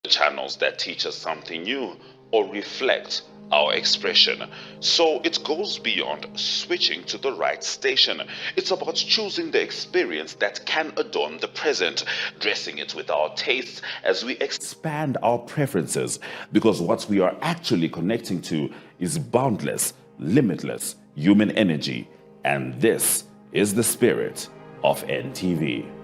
channels that teach us something new or reflect our expression. So it goes beyond switching to the right station. It's about choosing the experience that can adorn the present, dressing it with our tastes as we expand our preferences, because what we are actually connecting to is boundless, limitless human energy. And this is the spirit of NTV.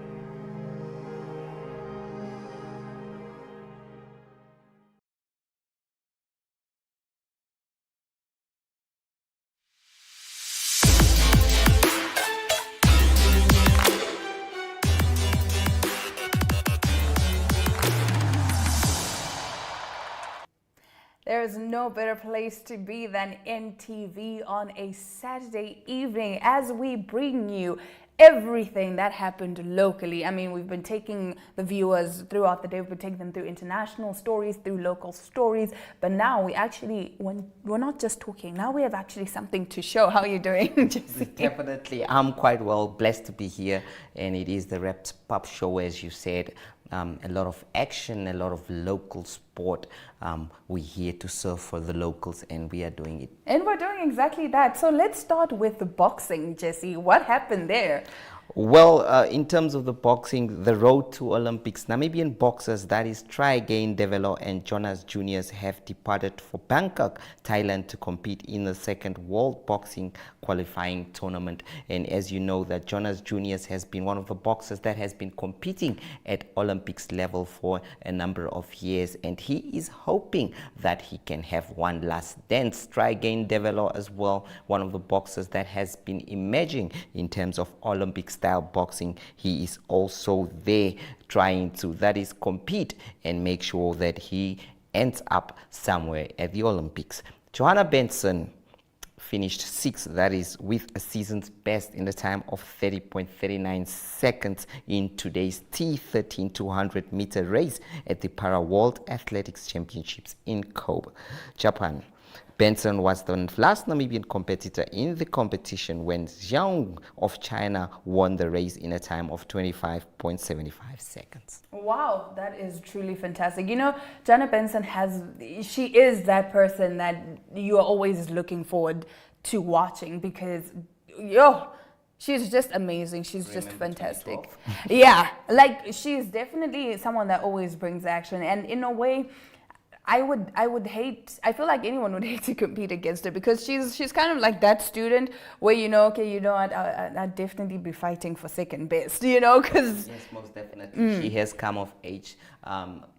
There is no better place to be than NTV on a Saturday evening as we bring you everything that happened locally. I mean, we've been taking the viewers throughout the day. We've been taking them through international stories, through local stories. But now we're not just talking. Now we have actually something to show. How are you doing, Jesse? Definitely. I'm quite well, blessed to be here. And it is the Wrapped Pub Show, as you said. A lot of action, a lot of local sport. We're here to serve for the locals, and we are doing it. And we're doing exactly that. So let's start with the boxing, Jesse. What happened there? Well, in terms of the boxing, the road to Olympics, Namibian boxers, that is Try Again Develo and Jonas Juniors, have departed for Bangkok, Thailand, to compete in the second World Boxing Qualifying Tournament. And as you know, that Jonas Juniors has been one of the boxers that has been competing at Olympics level for a number of years, and he is hoping that he can have one last dance. Try Again Develo as well, one of the boxers that has been emerging in terms of Olympic style boxing. He is also there trying to, that is, compete and make sure that he ends up somewhere at the Olympics. Johanna Benson finished 6th, that is with a season's best in the time of 30.39 seconds in today's T13 200 meter race at the Para World Athletics Championships in Kobe, Japan. Benson was the last Namibian competitor in the competition when Zhang of China won the race in a time of 25.75 seconds. Wow, that is truly fantastic. You know, Jana Benson she is that person that you are always looking forward to watching because, she's just amazing. She's just fantastic. Yeah, like she's definitely someone that always brings action, and in a way, I feel like anyone would hate to compete against her because she's kind of like that student where, I'd definitely be fighting for second best, because... Yes, most definitely. She has come of age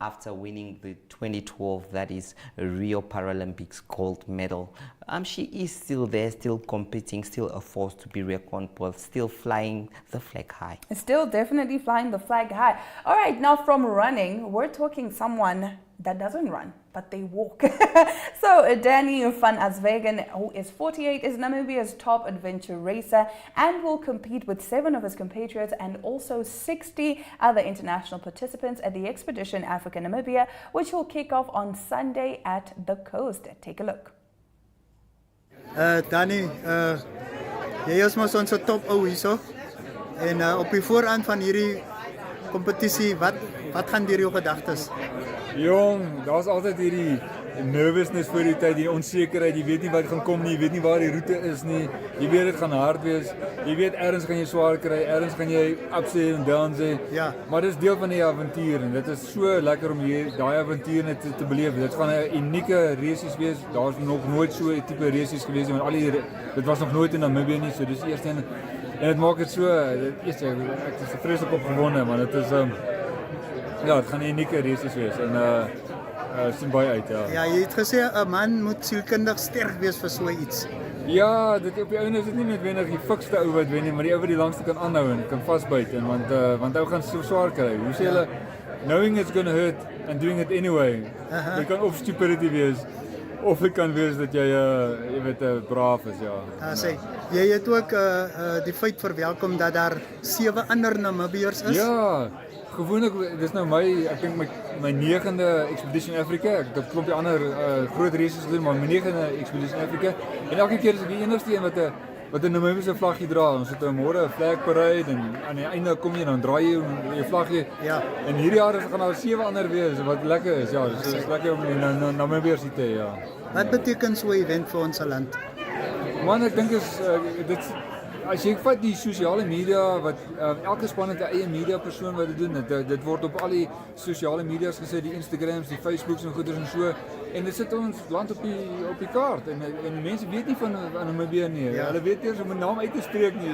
after winning the 2012, that is Rio Paralympics gold medal. She is still there, still competing, still a force to be reckoned with, still flying the flag high. Still definitely flying the flag high. All right, now from running, we're talking someone that doesn't run, but they walk. So Danny van Aswegen, who is 48, is Namibia's top adventure racer and will compete with 7 of his compatriots and also 60 other international participants at the Expedition Africa Namibia, which will kick off on Sunday at the coast. Take a look. Danny, jy is mos ons top ou hierso. En op die voorhand van hierdie kompetisie, wat gaan deur jou gedagtes? Jong, daar's altyd hierdie nervousness voor die tyd, die onsekerheid, jy weet nie wat gaan kom nie, jy weet nie waar die roete is nie, jy weet dit gaan hard wees, jy weet ergens gaan jy swaar kry, ergens gaan jy ups en downs hê. Ja. Maar dit is deel van die avontuur en dit is so lekker om hier daai avontuur net te beleef. Dit gaan 'n unieke resies wees. Daar's nog nooit so 'n tipe resies gewees nie, want dit was nog nooit in Namibië nie, so dis die eerste en dit maak dit so, ek is vreeslik opgewonde, want dit is ja, dit gaan 'n unieke resies wees en sien baie uit, ja. Ja, jy het gesê 'n man moet sielkundig sterk wees vir so iets. Ja, dit op die ouene is dit nie noodwendig die fikste ou wat wen nie, maar die ou wat die langste kan aanhou en kan vasbyt en want ou gaan so swaar kry. Hoe sê hulle, knowing it's going to hurt and doing it anyway. Jy kan of stupidity wees of dit kan wees dat jy weet braaf is, ja. Sê, jy het ook die feit verwelkom dat daar 7 ander Namibiërs is. Ja. Gewoonlik, dis nou ek dink my 9de Expedition Africa. Ek het 'n klompie ander groot races gedoen, maar my 9de Expedition Africa. En elke keer is ek die enigste een wat wat 'n Namibiese vlaggie dra. Ons het môre 'n flag parade en aan die einde kom jy dan draai jy jou vlaggie. Ja. En hierdie jaar gaan daar 7 ander wees wat lekker is. Ja, dis is lekker om in Namibia te hê, ja. Wat beteken so 'n event vir ons land? Man, ek dink is dit as jy vat die sosiale media wat elke span het 'n eie media persoon wat dit doen. Dit word op al die sosiale media's gesit, die Instagrams, die Facebooks en goeders en so. En dit sit ons land op die kaart en mense weet nie van Namibia nie. Ja. Hulle weet eers om 'n naam uit te spreek nie.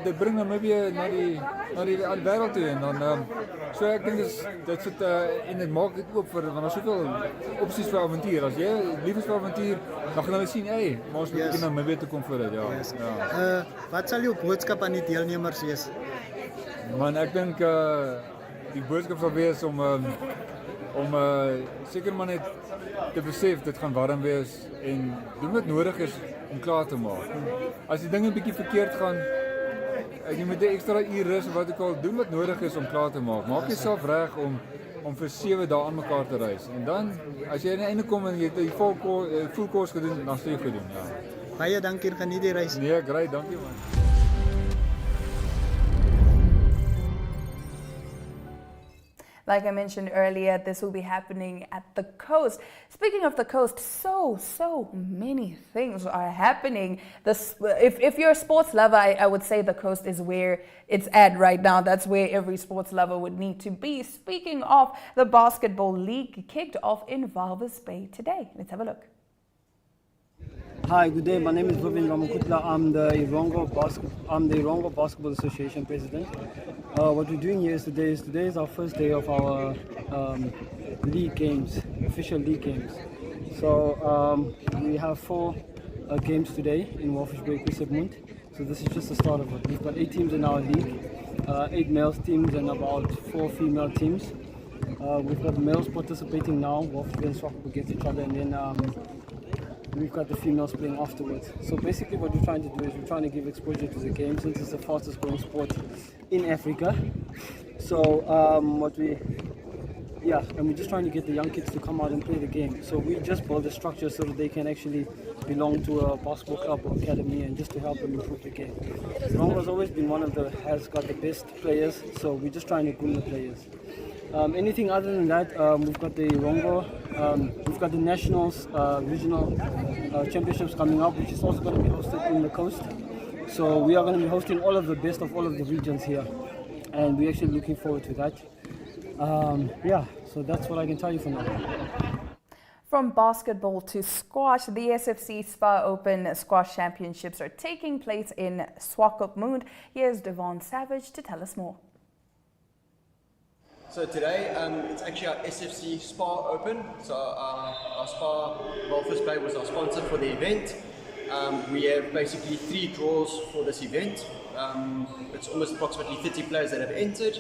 Dit bring Namibia na die wêreld toe en dan so ek dink dit sit en dit maak dit oop vir want daar is soveel opsies vir avontuur. As jy lief is vir avontuur, dan gaan hulle sien, hey, maar ons moet na Namibia toe kom vir dit, ja. Yes. Ja. Wat sal jou boodskap aan die deelnemers wees? Man, ek dink die boodskap sal wees om seker maar net te besef dit gaan warm wees en doen wat nodig is om klaar te maak. As die dinge bietjie verkeerd gaan, jy moet 'n ekstra uur rus of wat ook al, doen wat nodig is om klaar te maak. Maak jouself reg om vir 7 dae aan mekaar te reis. En dan as jy aan die einde kom en jy het die full course gedoen, dan sê jy gedoen, ja. Baie dankie, geniet die reis. Nee, great, dankie man. Like I mentioned earlier, this will be happening at the coast. Speaking of the coast, so many things are happening. If you're a sports lover, I would say the coast is where it's at right now. That's where every sports lover would need to be. Speaking of, the basketball league kicked off in Walvis Bay today. Let's have a look. Hi, good day. My name is Rubin Ramakutla. I'm the Irongo Basketball Association president. What we're doing here today is our first day of our league games, official league games. So we have 4 games today in Walvis Bay, Sigmund. So this is just the start of it. We've got 8 teams in our league, 8 male teams and about 4 female teams. We've got males participating now. Walvis Bay and Swakop against each other, and then we've got the females playing afterwards. So basically what we're trying to do is we're trying to give exposure to the game since it's the fastest growing sport in Africa. So and we're just trying to get the young kids to come out and play the game. So we just build a structure so that they can actually belong to a basketball club or academy and just to help them improve the game. Rongo's always been has got the best players, so we're just trying to groom the players. Anything other than that, we've got the Rongo, we've got the Nationals Regional Championships coming up, which is also going to be hosted in the coast. So we are going to be hosting all of the best of all of the regions here, and we're actually looking forward to that. So that's what I can tell you for now. From basketball to squash, the SFC Spa Open Squash Championships are taking place in Swakopmund. Here's Devon Savage to tell us more. So today, it's actually our SFC Spa Open. So our Spa, Walvis Bay, was our sponsor for the event. We have basically 3 draws for this event. It's almost approximately 30 players that have entered.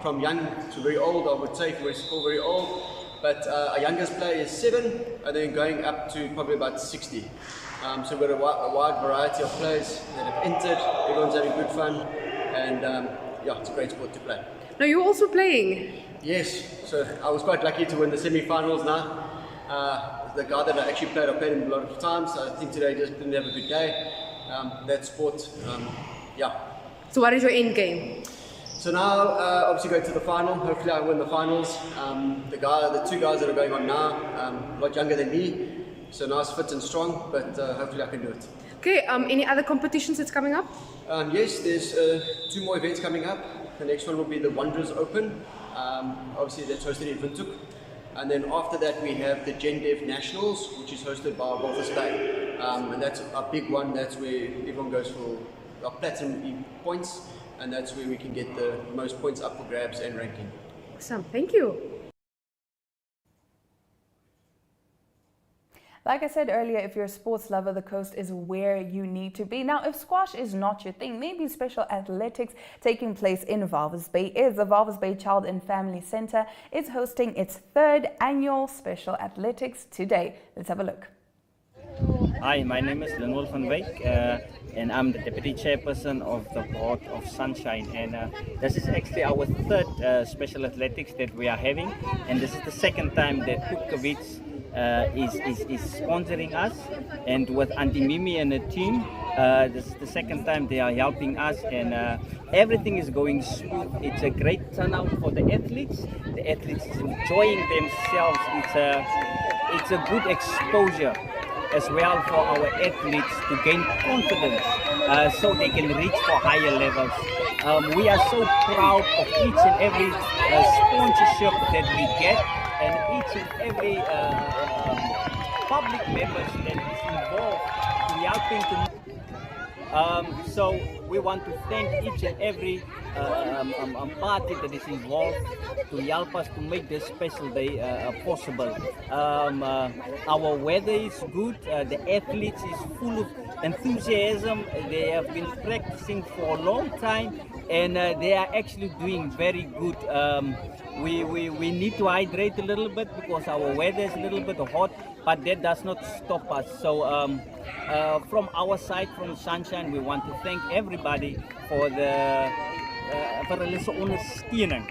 From young to very old, I would say, we're still very old. But our youngest player is 7, and then going up to probably about 60. So we've got a wide variety of players that have entered. Everyone's having good fun, and it's a great sport to play. Now you're also playing? Yes, so I was quite lucky to win the semi-finals now. The guy that I actually played, I played him a lot of times, so I think today just didn't have a good day. That sport, So what is your end game? So now, obviously going to the final, hopefully I win the finals. The 2 guys that are going on now, a lot younger than me, so nice, fit and strong, but hopefully I can do it. Okay, any other competitions that's coming up? Yes, there's 2 more events coming up. The next one will be the Wanderers Open, obviously that's hosted in Windhoek. And then after that we have the GenDev Nationals, which is hosted by Walvis Bay. And that's a big one, that's where everyone goes for platinum points, and that's where we can get the most points up for grabs and ranking. Awesome, thank you. Like I said earlier, if you're a sports lover, the coast is where you need to be. Now, if squash is not your thing, maybe special athletics taking place in Walvis Bay is. The Walvis Bay Child and Family Centre is hosting its 3rd annual special athletics today. Let's have a look. Hi, my name is Lenwolf van Wyk, and I'm the Deputy Chairperson of the Board of Sunshine. And this is actually our 3rd special athletics that we are having, and this is the 2nd time that Putkovits is sponsoring us, and with Auntie Mimi and the team, this is the second time they are helping us, and everything is going smooth. It's a great turnout for the athletes. The athletes is enjoying themselves. It's a good exposure as well for our athletes to gain confidence, so they can reach for higher levels. We are so proud of each and every sponsorship that we get, and each and every public members that is involved in helping to. So we want to thank each and every party that is involved to help us to make this special day possible. Our weather is good, the athletes is full of enthusiasm. They have been practicing for a long time, and they are actually doing very good. We need to hydrate a little bit because our weather is a little bit hot, but that does not stop us. So from our side, from Sunshine, we want to thank everybody for the vir hulle se ondersteuning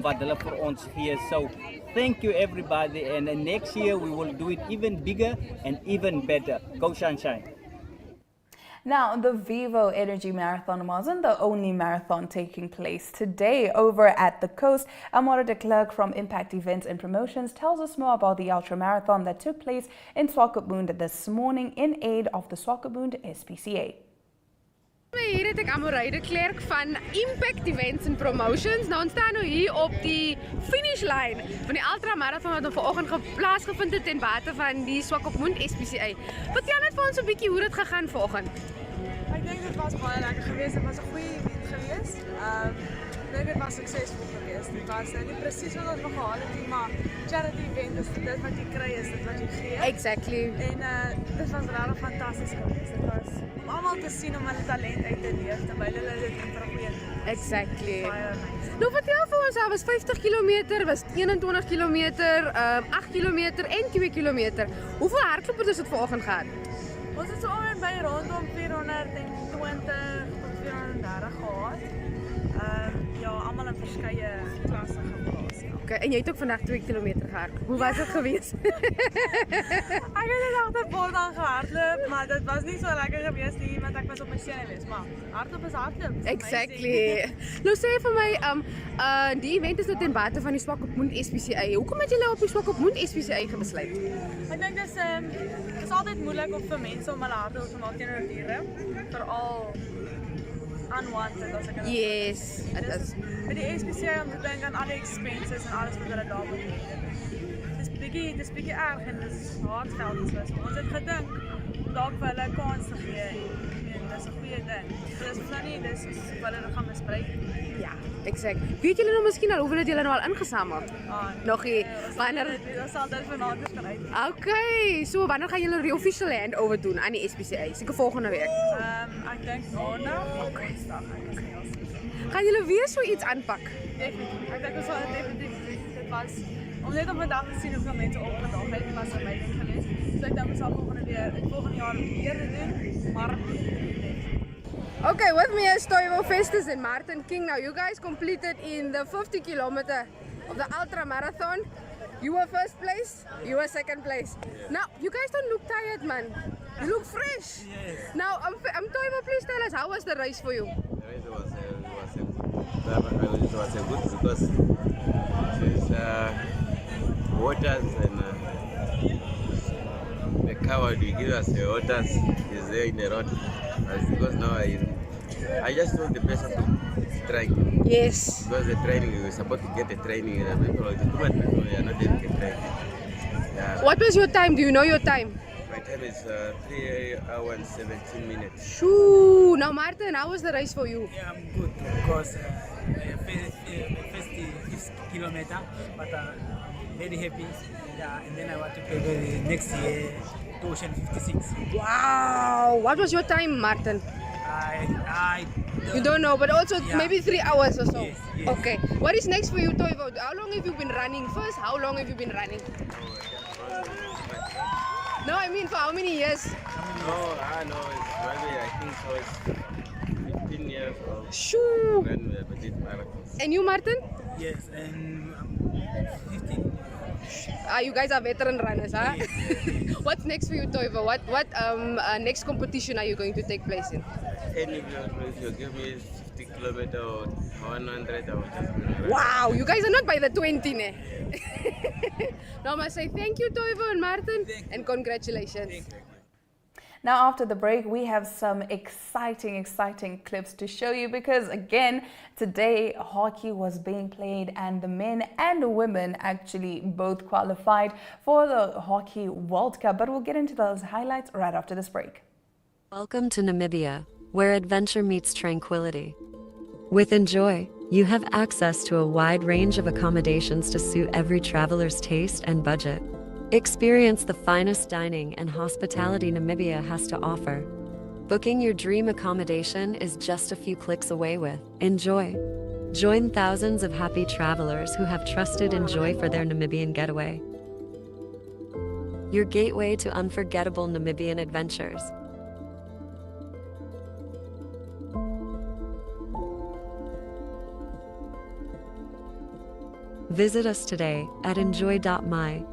wat hulle vir ons gee. So thank you everybody, and next year we will do it even bigger and even better. Go Sunshine. Now, the Vivo Energy Marathon wasn't the only marathon taking place today over at the coast. Amora de Klerk from Impact Events and Promotions tells us more about the ultra marathon that took place in Swakopmund this morning in aid of the Swakopmund SPCA. Hier het ek Amora de Klerk van Impact Events and Promotions. Nou, ons staan nou hier op die finishlyn van die ultra marathon wat vanoggend plaasgevind het ten bate van die Swakopmund SPCA. Vertel net vir ons 'n bietjie hoe dit gegaan vanoggend. Ek dink dit was baie lekker geweest. Dit was 'n goeie event geweest. Ek dink dit was suksesvol geweest. Dit was nie presies wat ons gehad het nie, maar charity event is dit wat jy kry, is dit wat jy gee. Exactly. En dit was regtig fantasties geweest. Dit was om almal te sien om hulle talent uit te leef terwyl hulle dit doen vir 'n goeie doel. Exactly. Baie nice. Nou vertel vir ons, daar was 50 km, was 21 km, 8 km en 2 km. Hoeveel hardlopers het dit vanoggend gehad? Ons het so alweer by rondom 420 tot 430 gehad. Ja, almal in verskeie klasse geplaas. Ja. Okay, en jy het ook vandag 2 km gehardloop. Hoe was dit geweest? Ek het net agter voor dan gehardloop, maar dit was nie so lekker geweest nie, want ek was op my senuwees, maar hardloop is hardloop. Exactly. Nou sê vir my, die event is nou ten bate van die Swakopmund SPCA. Hoekom het julle op die Swakopmund SPCA besluit? Ek dink dit is altyd moeilik vir mense om hulle harte oop te maak teenoor diere, veral unwanted as ek kan. Yes, dit is. Met die SPCA om te dink aan al die expenses en alles wat hulle daar moet doen. Dit is bietjie erg en dit is hard geld. Ons het gedink om dalk vir hulle 'n kans te gee. Dis 'n goeie ding. Dis nou nie dis wat hulle gaan misbruik. Ja, exact. Weet julle nou miskien al hoeveel het julle nou al ingesamel? Nog nie. Wanneer ons sal dit vanaand gaan uit. Okay, so wanneer gaan julle die official handover doen aan die SPCA? Seker volgende week. Ek dink maandag of Woensdag. Ek is nie al seker. Gaan julle weer so iets aanpak? Definitief. Ek dink ons sal dit definitief doen. Dit was om net op 'n dag te sien hoeveel mense opgedaag het, was amazing geweest. So ek dink ons sal volgende jaar weer doen, maar okay, with me is Toivo Festus and Martin King. Now you guys completed in the 50 kilometer of the ultra marathon. You were first place, you were second place. Now, you guys don't look tired, man. You look fresh. Yes. Now, Toivo, please tell us, how was the race for you? The race was good because there's waters and the cow will give us the waters is there in the road. Because now I just want the person to train. Yes. Because the training, we were supposed to get the training, and people are not getting the training. Yeah. What was your time? Do you know your time? My time is 3 hours and 17 minutes. Shoo! Now, Martin, how was the race for you? Yeah, I'm good because first kilometer, but I'm very happy. And then I want to play the next year to Ocean 56. Wow! What was your time, Martin? You don't know, but also maybe 3 hours or so. Yes, yes. Okay. What is next for you, Toivo? How long have you been running? First, how long have you been running? No, I mean for how many years? No, it's maybe I think so. It's 15 years old. Shoo! When we did marathons. And you, Martin? Yes, and 15. You guys are veteran runners, huh? What's next for you, Toivo? What next competition are you going to take place in? If you give me 50 kilometers or 100, I will just run. Wow, you guys are not by the 20, ne? Now I must say thank you, Toivo and Martin, and congratulations. Now, after the break, we have some exciting clips to show you because, again, today hockey was being played and the men and the women actually both qualified for the Hockey World Cup. But we'll get into those highlights right after this break. Welcome to Namibia, where adventure meets tranquility. With Enjoy, you have access to a wide range of accommodations to suit every traveler's taste and budget. Experience the finest dining and hospitality Namibia has to offer. Booking your dream accommodation is just a few clicks away with Enjoy. Join thousands of happy travelers who have trusted Enjoy for their Namibian getaway. Your gateway to unforgettable Namibian adventures. Visit us today at enjoy.my.na.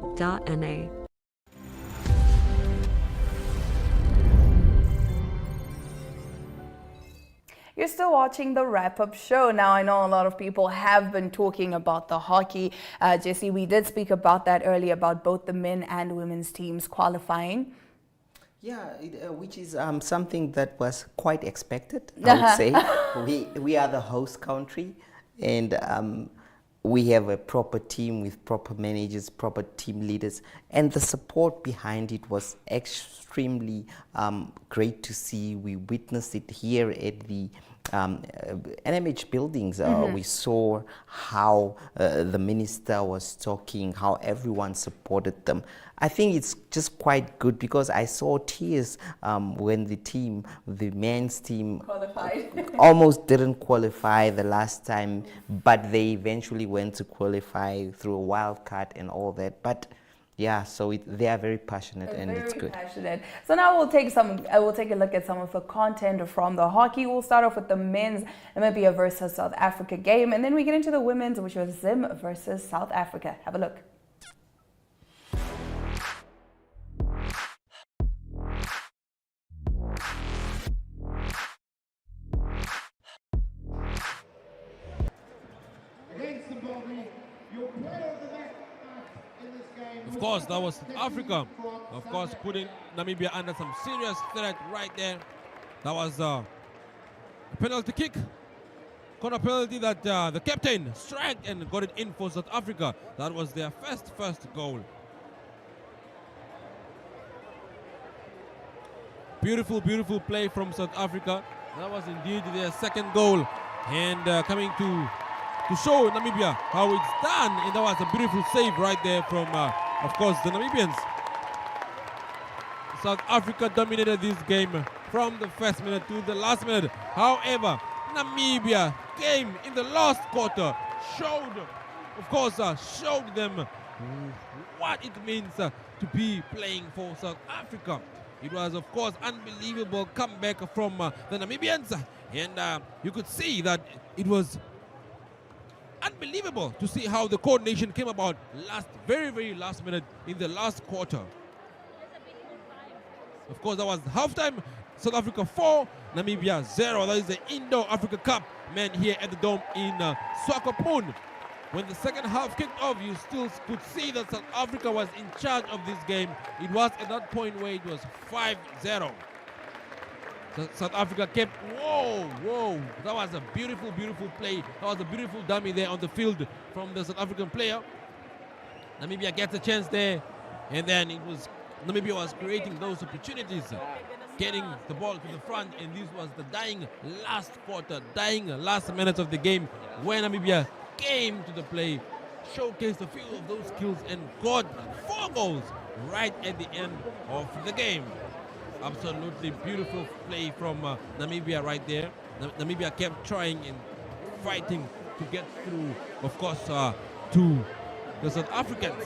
You're still watching the wrap-up show. Now, I know a lot of people have been talking about the hockey. Jesse, we did speak about that earlier, about both the men and women's teams qualifying. Yeah, which is something that was quite expected, I would say. We are the host country, and we have a proper team with proper managers, proper team leaders, and the support behind it was extremely great to see. We witnessed it here at the NMH buildings. We saw how the minister was talking, how everyone supported them. I think it's just quite good because I saw tears when the men's team qualified. almost didn't qualify the last time, but they eventually went to qualify through a wild card and all that. But yeah, so they are very passionate and it's good. Passionate. So now we'll take a look at some of the content from the hockey. We'll start off with the men's Namibia versus South Africa game, and then we get into the women's, which was Zim versus South Africa. Have a look. Of course, that was Africa. Of course, putting Namibia under some serious threat right there. That was a penalty kick. Corner penalty that the captain struck and got it in for South Africa. That was their first goal. Beautiful play from South Africa. That was indeed their second goal. And coming to show Namibia how it's done. And that was a beautiful save right there from, of course, the Namibians. South Africa dominated this game from the first minute to the last minute. However, Namibia came in the last quarter, showed them what it means to be playing for South Africa. It was, of course, unbelievable comeback from the Namibians, and you could see that it was unbelievable to see how the coordination came about very last minute in the last quarter. Of course, that was halftime. South Africa 4, Namibia 0. That is the Indo-Africa Cup, man, here at the Dome in Swakopmund. When the second half kicked off, you still could see that South Africa was in charge of this game. It was at that point where it was 5-0. South Africa kept, whoa, that was a beautiful play. That was a beautiful dummy there on the field from the South African player. Namibia gets a chance there, and then Namibia was creating those opportunities, getting the ball to the front, and this was the dying last quarter, dying last minutes of the game, where Namibia came to the play, showcased a few of those skills, and got 4 goals right at the end of the game. Absolutely beautiful play from Namibia right there. Namibia kept trying and fighting to get through, of course, to the South Africans.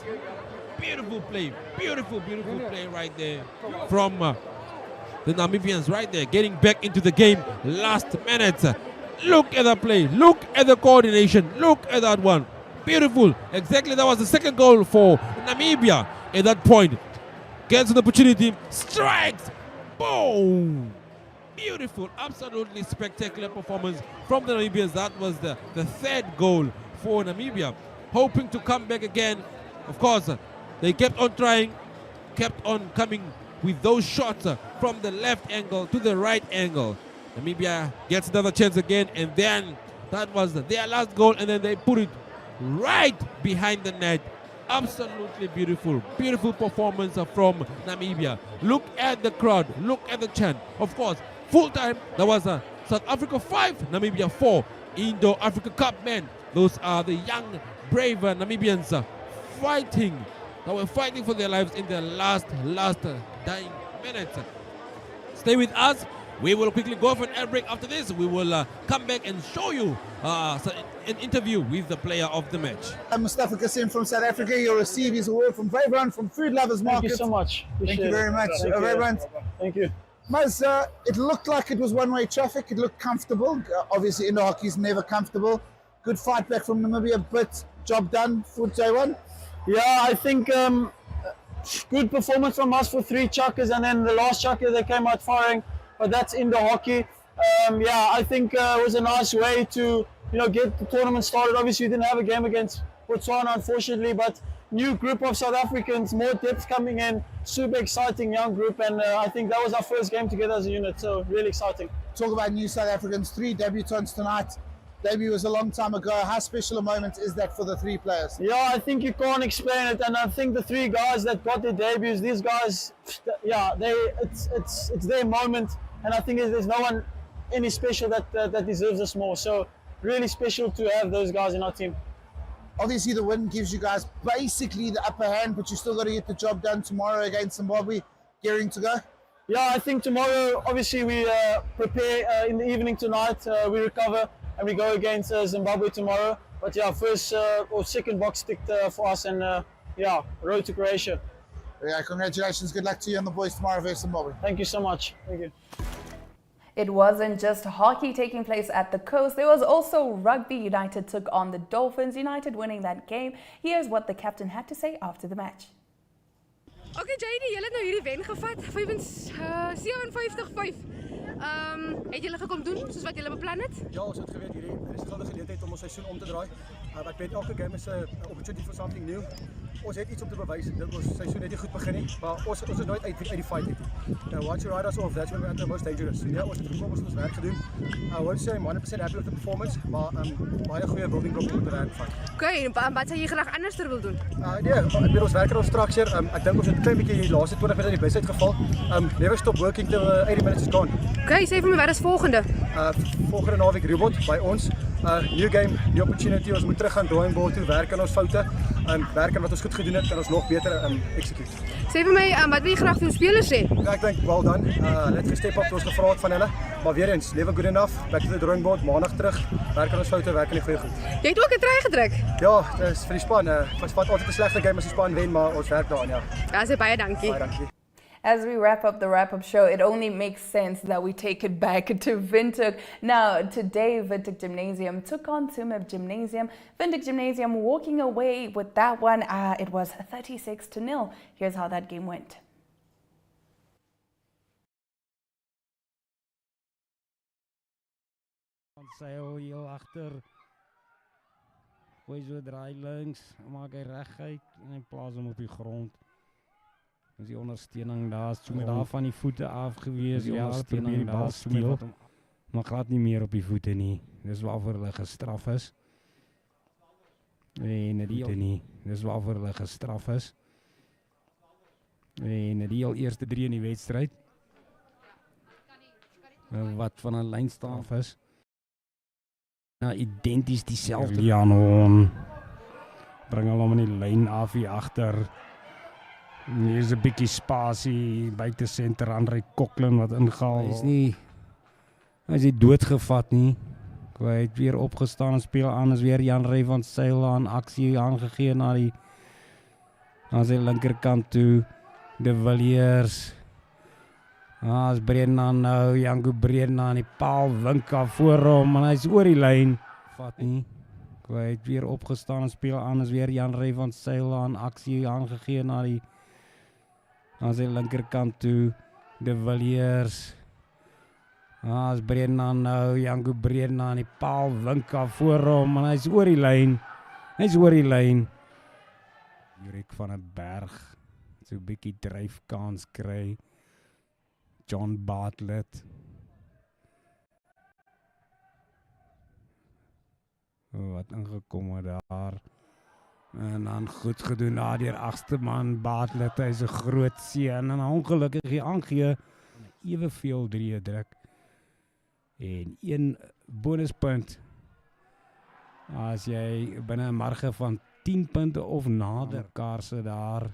Beautiful play right there from the Namibians right there, getting back into the game last minute. Look at the play, look at the coordination, look at that one. Beautiful. Exactly, that was the second goal for Namibia at that point. Gets an opportunity, strikes, boom. Beautiful, absolutely spectacular performance from the Namibians. That was the third goal for Namibia. Hoping to come back again. Of course, they kept on trying, kept on coming with those shots from the left angle to the right angle. Namibia gets another chance again, and then that was their last goal, and then they put it right behind the net. Absolutely beautiful, beautiful performance from Namibia. Look at the crowd, look at the chant. Of course, full time, that was South Africa 5, Namibia 4. Indo-Africa Cup, men. Those are the young, brave Namibians fighting. They were fighting for their lives in their last dying minutes. Stay with us. We will quickly go for an air break. After this, we will come back and show you an interview with the player of the match. I'm Mustafa Kassim from South Africa. You'll receive his award from Vagrant from Food Lovers Market. Thank you so much. Thank you very much, Vagrant. Thank you. Maz, it looked like it was one-way traffic. It looked comfortable. Obviously, indoor hockey is never comfortable. Good fight back from Namibia, but job done for J1. Yeah, I think good performance from us for 3 chuckers, and then the last chucker they came out firing. But that's indoor hockey. Yeah, I think it was a nice way to get the tournament started. Obviously, we didn't have a game against Botswana, unfortunately, but new group of South Africans, more depth coming in, super exciting young group, and I think that was our first game together as a unit, so really exciting. Talk about new South Africans, 3 debutants tonight. Debut was a long time ago. How special a moment is that for the 3 players? Yeah, I think you can't explain it, and I think the 3 guys that got their debuts, these guys, yeah, it's their moment, and I think there's no one any special that deserves this more. So really special to have those guys in our team. Obviously, the win gives you guys basically the upper hand, but you still got to get the job done tomorrow against Zimbabwe. Gearing to go? Yeah, I think tomorrow, obviously, we prepare in the evening tonight. We recover and we go against Zimbabwe tomorrow. But yeah, first or second box ticked for us, and yeah, road to Croatia. Yeah, congratulations. Good luck to you and the boys tomorrow versus Zimbabwe. Thank you so much. Thank you. It wasn't just hockey taking place at the coast. There was also rugby. United took on the Dolphins. United winning that game. Here's what the captain had to say after the match. Okay, JD, julle het nou hierdie wen gevat, 57-5. Het julle gekom doen soos wat julle beplan het? Ja, ons het geweet hierdie is 'n goue geleentheid om ons seisoen om te draai. Ek weet elke game is 'n opportunity for something new. Ons het iets om te bewys. Ek dink ons seisoen het nie goed begin nie, maar ons is nooit uit die fight uit nie. Once you ride us off, that's when we're at the most dangerous. Ja, ons het gekom, ons werk gedoen. I won't say I'm 100% happy with the performance, maar baie goeie building block om te werk van. Okay, en wat sou jy graag anders wil doen? Nee, ek weet ons werk aan ons structure. Ek dink ons het 'n klein bietjie die laaste 20 minute in die bus uitgeval. Never stop working till 80 minutes is gone. Okay, sê vir my wat is volgende? Volgende naweek robot by ons. New game, new opportunity. Ons moet terug gaan drawing board toe, werk aan ons foute. Werk aan wat ons goed gedoen het, kan ons nog beter execute. Sê vir my, wat wil jy graag vir jou spelers sê? Ja, ek dink well done. Net gestep op, ons gevra het van hulle. Maar weer eens, never good enough. Back to the drawing board, maandag terug. Werk aan ons foute, werk aan die goeie goed. Jy het ook 'n try gedruk? Ja, dis vir die span. Ons vat altyd 'n slegte game as die span wen, maar ons werk daaraan, ja. Ja, sê baie dankie. Baie dankie. As we wrap up the wrap-up show, it only makes sense that we take it back to Windhoek. Now, today, Windhoek Gymnasium took on Tsumeb Gymnasium. Windhoek Gymnasium walking away with that one. It was 36-0. Here's how that game went. Sail heel agter. Gooi so draai links, maak hy reguit en hy plaas hom op die grond. Dis die ondersteuning daar, so met daar van die voete af gewees. Ja, probeer die bal steel. Maar glad nie meer op die voete nie. Dis waarvoor hulle gestraf is. En die voete nie. Dis waarvoor hulle gestraf is. En die heel eerste 3 in die wedstryd. Wat van 'n lynstraf is. Nou identies dieselfde. Lianon bring hom in die lyn af hier agter. Hier is 'n bietjie spasie buite senter Andre Coughlin wat ingehaal. Hy is nie doodgevat nie. Hy het weer opgestaan en speel aan as weer Jan Rey van Sail aan aksie aangegee na sy linkerkant toe. De Villiers. As Brennan nou, Janko Brennan die paal wink af voor hom en hy's oor die lyn. Vat nie. Hy het weer opgestaan en speel aan, is weer Jan-Ray van Zyl aan aksie aangegee na sy linkerkant toe. De Villiers. Is Brennan nou, Janko Brennan aan die paal, wink af voor hom, en hy's oor die lyn. Jurek van 'n Berg, so 'n bietjie dryfkans kry. John Bartlett. Wat ingekom het daar. En dan goed gedoen deur agste man Bartlett, hy's 'n groot seun en ongelukkig hy aangee eweveel drie druk. En 1 bonuspunt as jy binne 'n marge van 10 punte of nader kaarse daar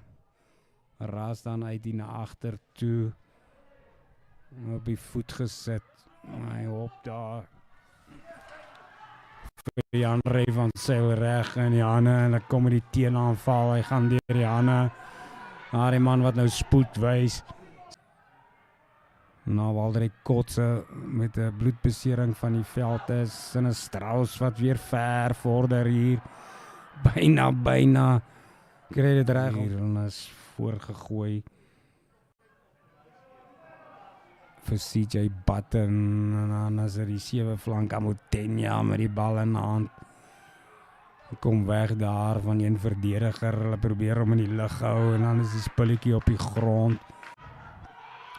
ras dan uit die na agter toe op die voet gesit. Hy hop daar vir Jan-Ray van Zyl reg in die hande en dan kom die teenaanval. Hy gaan deur die hande. Die man wat nou spoed wys. Nou Waldrey Kotse met 'n bloedbesering van die veld is en 'n Strauss wat weer ver vorder hier. Byna kry dit reg en is voorgegooi vir CJ Button en dan is die 7 flank Amotenya met die bal in hand. Kom weg daar van een verdediger. Hulle probeer hom in die lug hou en dan is die spulletjie op die grond.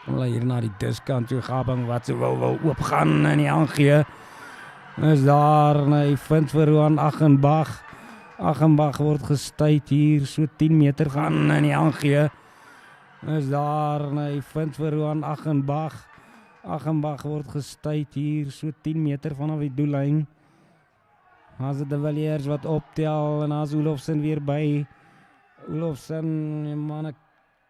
Hulle hier na die diskant toe Gabing wat so wil oopgaan en die aangee. Is daar en hy vind vir Roan Aghenbach. Aghenbach word gestuit hier so 10 meter gaan en die aangee. Is daar en hy vind vir Roan Aghenbach. Aghenbach word gestuit hier so 10 meter vanaf die doellyn. As dit de Villiers wat optel en as Olofsen weer by. Olofsen, die manne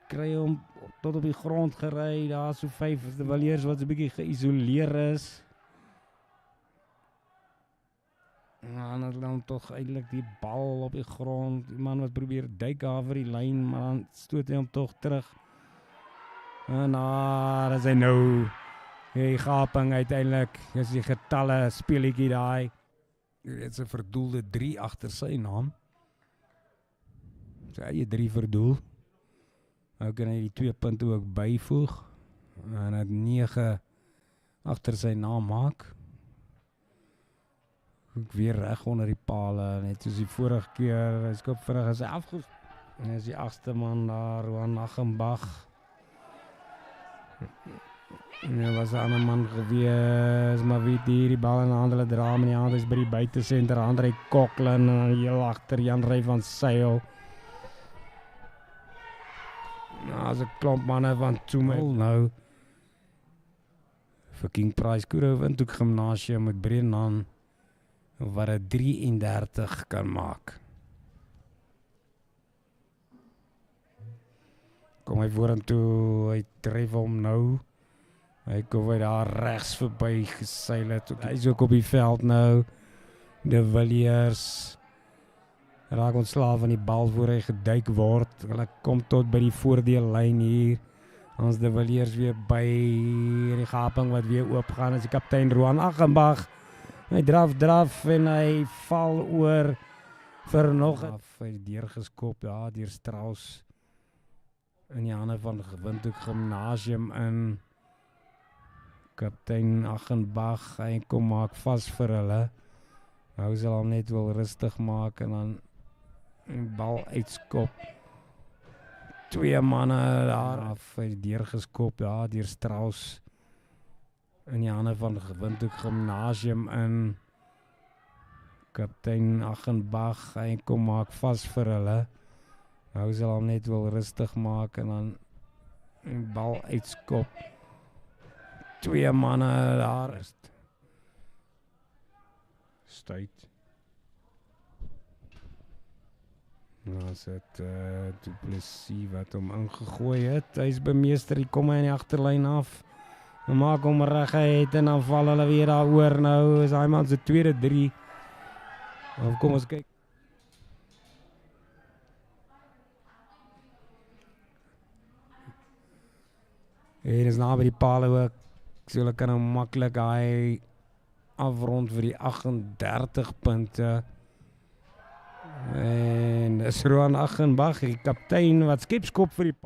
kry hom tot op die grond gery. Daar so 5 is de Villiers wat so 'n bietjie geïsoleer is. En dan tog eintlik die bal op die grond. Die man wat probeer duik over die lyn, maar dan stoot hy hom tog terug. En daar is hy nou. Die gaping uiteindelik. Dis die getalle speletjie daai. Dit is 'n verdoelde 3 agter sy naam. Sy eie 3 verdoel. Nou kan hy die 2 punte ook byvoeg. En het 9 agter sy naam maak. Ook weer reg onder die pale. Net soos die vorige keer. Hy skop vinnig as hy afgeskoot. En is die 8ste man daar, Roan Aghenbach. En er was 'n ander man gewees, maar wie die bal in hande dra met die hand is by die buitesenter, André Coughlin en heel agter Jan-Ray van Zyl. Nou, as 'n klomp manne van Tsumel nou vir King Price Windhoek Gimnasium met Brennan wat 'n 33 kan maak. Kom hy vorentoe, hy tref hom nou. Hy kom weer daar regs verby geseil het. Hy is ook op die veld nou. De Villiers raak ontslaaf van die bal voor hy geduik word. Hulle kom tot by die voordeellyn hier. Ons De Villiers weer by die gaping wat weer oopgaan. Is die kaptein Roan Aghenbach. Hy draf en hy val oor vir nog 'n hy deurgeskop daar deur Strauss in die hande van Windhoek Gimnasium in. Kaptein Aghenbach, hy kom maak vas vir hulle. Nou sal hom net wel rustig maak en dan die bal uitskop. 2 manne daar af, hy deurgeskop daar deur Strauss in die hande van Windhoek Gimnasium in. Kaptein Aghenbach, hy kom maak vas vir hulle. Nou sal hom net wel rustig maak en dan die bal uitskop. 2 manne daar is. Stuit. Nou is dit Du Plessis wat hom ingegooi het. Hy is bemeester, hy kom hy in die agterlyn af. En maak hom reguit en dan val hulle weer daar oor. Nou is hy man se tweede 3. Of kom ons kyk. En is nou by die paal ook. So hulle kan hom maklik hy afrond vir die 38 punte. En dis Roan Aghenbach, die kaptein wat skepskop vir die